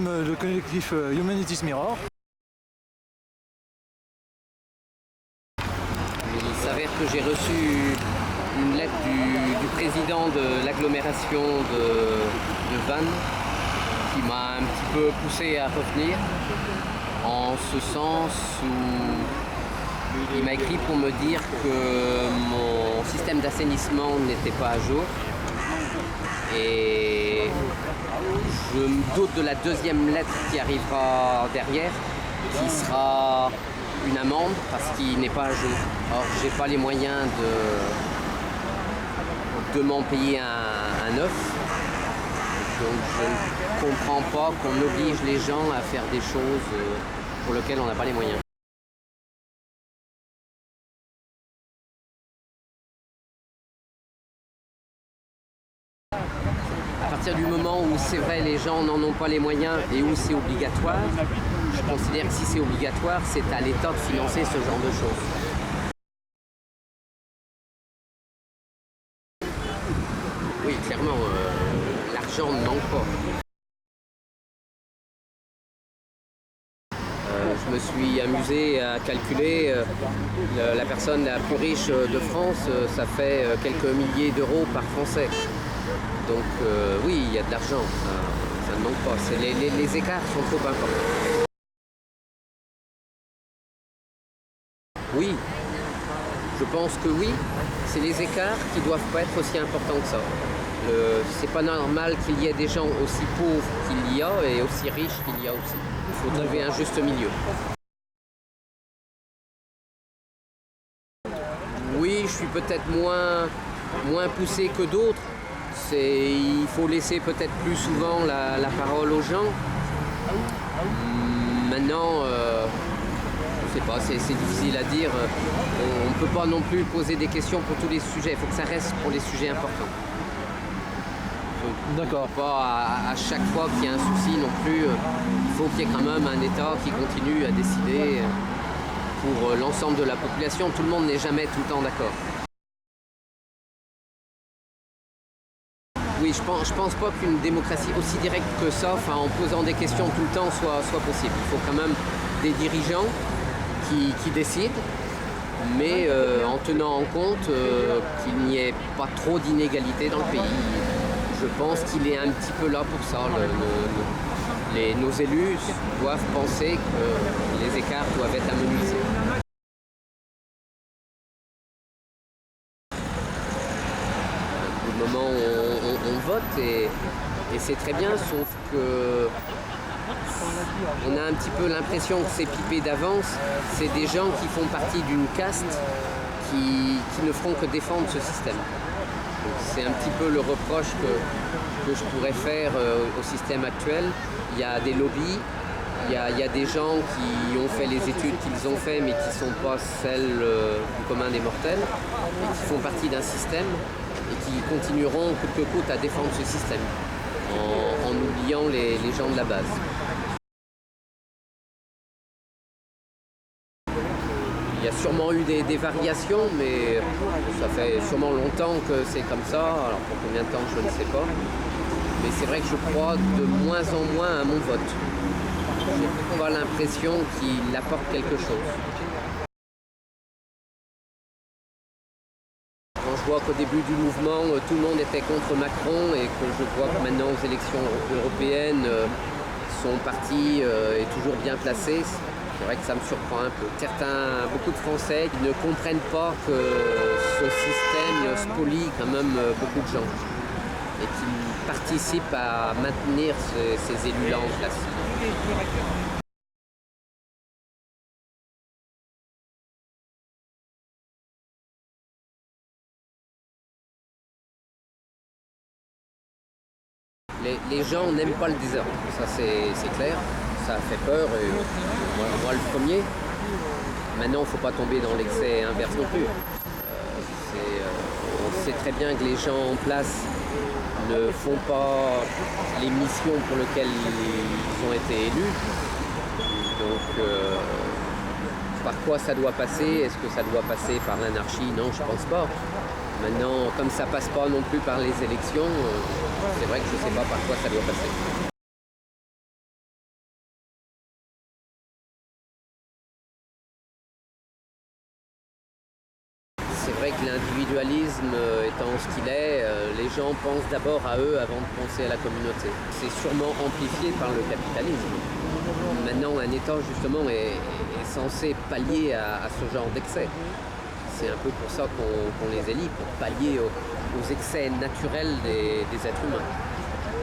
sommes le collectif Humanities Mirror. Il s'avère que j'ai reçu une lettre du président de l'agglomération de Vannes qui m'a un petit peu poussé à revenir, en ce sens où il m'a écrit pour me dire que mon système d'assainissement n'était pas à jour. Et je me doute de la deuxième lettre qui arrivera derrière, qui sera une amende parce qu'il n'est pas à jour. Or, j'ai pas les moyens de m'en payer un neuf. Donc, je ne comprends pas qu'on oblige les gens à faire des choses pour lesquelles on n'a pas les moyens. À partir du moment où c'est vrai les gens n'en ont pas les moyens et où c'est obligatoire, je considère que si c'est obligatoire, c'est à l'État de financer ce genre de choses. Oui, clairement, l'argent ne manque pas. Je me suis amusé à calculer, la personne la plus riche de France, ça fait quelques milliers d'euros par Français. Donc oui, il y a de l'argent, ça ne manque pas. Les écarts sont trop importants. Oui, je pense que oui, c'est les écarts qui ne doivent pas être aussi importants que ça. C'est pas normal qu'il y ait des gens aussi pauvres qu'il y a et aussi riches qu'il y a aussi. Il faut trouver un juste milieu. Oui, je suis peut-être moins poussé que d'autres. Il faut laisser peut-être plus souvent la parole aux gens. Maintenant, je sais pas, c'est difficile à dire. On ne peut pas non plus poser des questions pour tous les sujets. Il faut que ça reste pour les sujets importants. D'accord. Pas à chaque fois qu'il y a un souci non plus. Il faut qu'il y ait quand même un État qui continue à décider pour l'ensemble de la population. Tout le monde n'est jamais tout le temps d'accord. Oui, je pense pas qu'une démocratie aussi directe que ça, en posant des questions tout le temps, soit possible. Il faut quand même des dirigeants qui décident, mais en tenant en compte qu'il n'y ait pas trop d'inégalités dans le pays. Je pense qu'il est un petit peu là pour ça. Nos élus doivent penser que les écarts doivent être amenuisés. Au moment où on vote et c'est très bien, sauf que on a un petit peu l'impression que c'est pipé d'avance. C'est des gens qui font partie d'une caste qui ne feront que défendre ce système. C'est un petit peu le reproche que je pourrais faire au système actuel. Il y a des lobbies, il y a des gens qui ont fait les études qu'ils ont fait mais qui ne sont pas celles du commun des mortels et qui font partie d'un système et qui continueront coûte que coûte à défendre ce système en oubliant les gens de la base. Il y a sûrement eu des variations, mais ça fait sûrement longtemps que c'est comme ça. Alors pour combien de temps, je ne sais pas. Mais c'est vrai que je crois de moins en moins à mon vote. Je n'ai pas l'impression qu'il apporte quelque chose. Quand je vois qu'au début du mouvement, tout le monde était contre Macron et que je vois que maintenant aux élections européennes, son parti est toujours bien placé, c'est vrai que ça me surprend un peu. Beaucoup de Français qui ne comprennent pas que ce système spolie quand même beaucoup de gens et qui participent à maintenir ces élus-là en place. Les gens n'aiment pas le désordre, ça c'est clair, ça fait peur, et moi le premier. Maintenant, il ne faut pas tomber dans l'excès inverse non plus. On sait très bien que les gens en place ne font pas les missions pour lesquelles ils ont été élus. Donc, par quoi ça doit passer? Est-ce que ça doit passer par l'anarchie? Non, je pense pas. Maintenant, comme ça passe pas non plus par les élections, c'est vrai que je ne sais pas par quoi ça doit passer. vrai que l'individualisme étant ce qu'il est, les gens pensent d'abord à eux avant de penser à la communauté. C'est sûrement amplifié par le capitalisme. Maintenant, un État justement est censé pallier à ce genre d'excès. C'est un peu pour ça qu'on les élit, pour pallier aux excès naturels des êtres humains.